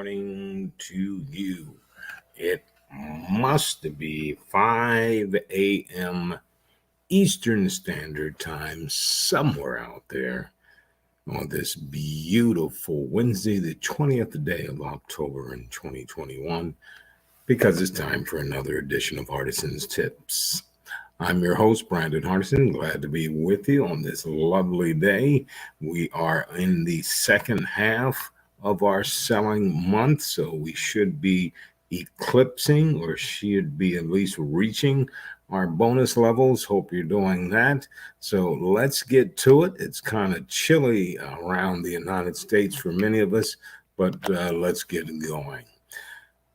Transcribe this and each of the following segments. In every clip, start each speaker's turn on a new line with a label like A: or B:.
A: morning to you. It must be 5 a.m. Eastern Standard Time somewhere out there on this beautiful Wednesday, the 20th day of October in 2021, because it's time for another edition of Hardison'S Tips. I'm your host, Brandon Hardison. Glad to be with you on this lovely day. We are in the second half of our selling month, so we should be eclipsing or should be at least reaching our bonus levels. Hope you're doing that. So let's get to it. It's kind of chilly around the United States for many of us, but let's get going.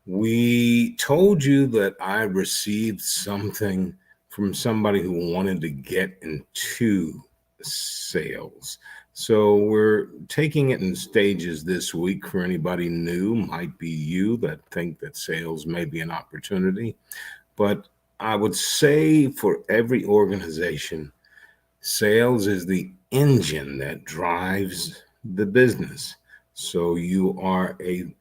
A: We told you that I received something from somebody who wanted to get into sales. So we're taking it in stages this week for anybody new. Might be you that think that sales may be an opportunity. But I would say for every organization, sales is the engine that drives the business. So you are a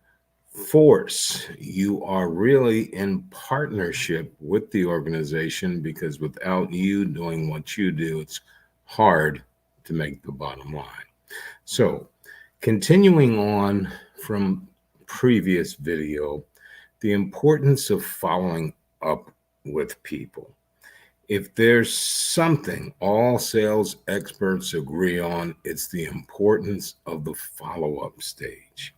A: force. You are really in partnership with the organization because without you doing what you do, it's hard to make the bottom line. So, continuing on from previous video, the importance of following up with people. If there's something all sales experts agree on, it's the importance of the follow-up stage.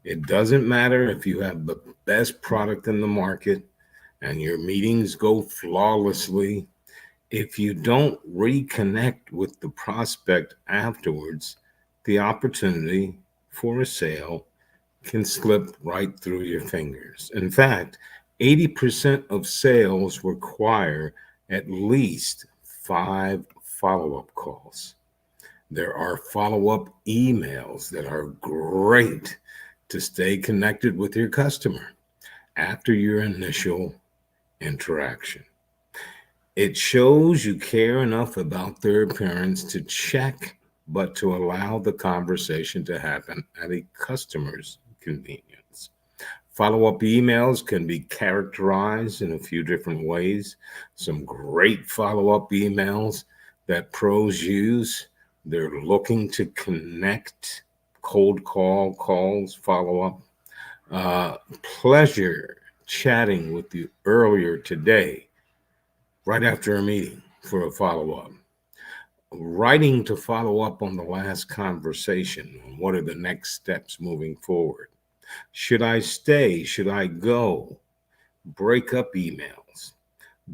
A: It doesn't matter if you have the best product in the market and your meetings go flawlessly. If you don't reconnect with the prospect afterwards, the opportunity for a sale can slip right through your fingers. In fact, 80% of sales require at least 5 follow-up calls. There are follow-up emails that are great to stay connected with your customer after your initial interaction. It shows you care enough about their appearance to check, but to allow the conversation to happen at a customer's convenience. Follow-up emails can be characterized in a few different ways. Some great follow-up emails that pros use. They're looking to connect, cold calls, follow up. Pleasure chatting with you earlier today, right after a meeting for a follow up. Writing to follow up on the last conversation. What are the next steps moving forward? Should I stay? Should I go? Break up emails.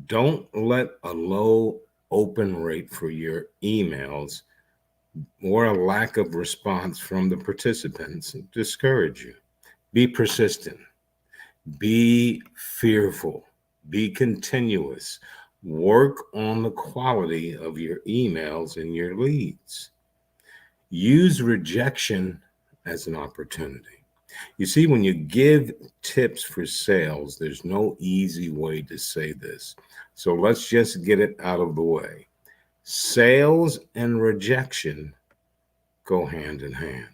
A: Don't let a low open rate for your emails or a lack of response from the participants discourage you. Be persistent. Be fearful. Be continuous. Work on the quality of your emails and your leads. Use rejection as an opportunity. You see, when you give tips for sales, there's no easy way to say this. So let's just get it out of the way. Sales and rejection go hand in hand.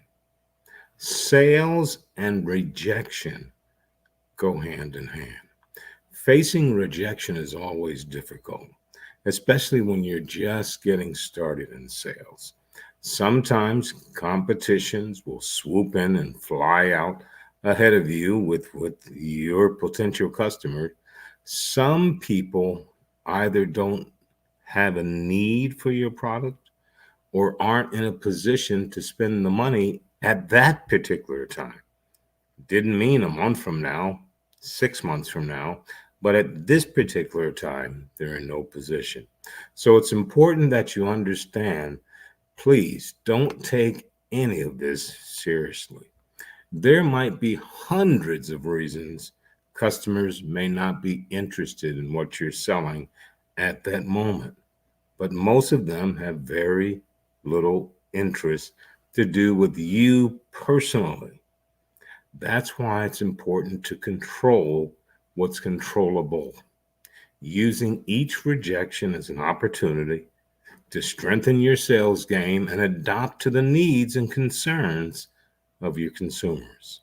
A: Sales and rejection go hand in hand. Facing rejection is always difficult, especially when you're just getting started in sales. Sometimes competitions will swoop in and fly out ahead of you with your potential customer. Some people either don't have a need for your product or aren't in a position to spend the money at that particular time. Didn't mean a month from now, 6 months from now, but at this particular time, they're in no position. So it's important that you understand, please don't take any of this seriously. There might be hundreds of reasons customers may not be interested in what you're selling at that moment, but most of them have very little interest to do with you personally. That's why it's important to control what's controllable, using each rejection as an opportunity to strengthen your sales game and adapt to the needs and concerns of your consumers.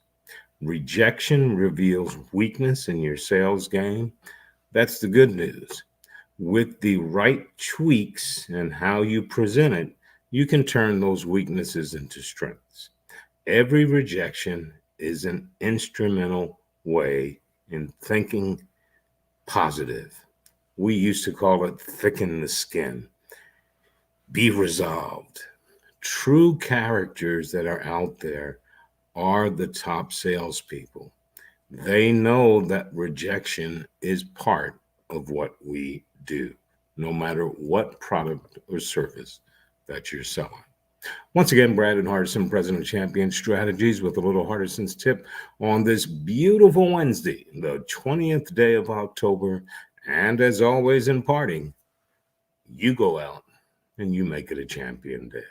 A: Rejection reveals weakness in your sales game. That's the good news. With the right tweaks and how you present it, you can turn those weaknesses into strengths. Every rejection is an instrumental way in thinking positive. We used to call it thicken the skin. Be resolved. True characters that are out there are the top salespeople. They know that rejection is part of what we do, no matter what product or service that you're selling. Once again, Brandon Hardison, President of Champion Strategies, with a little Hardison's tip on this beautiful Wednesday, the 20th day of October. And as always, in parting, you go out and you make it a champion day.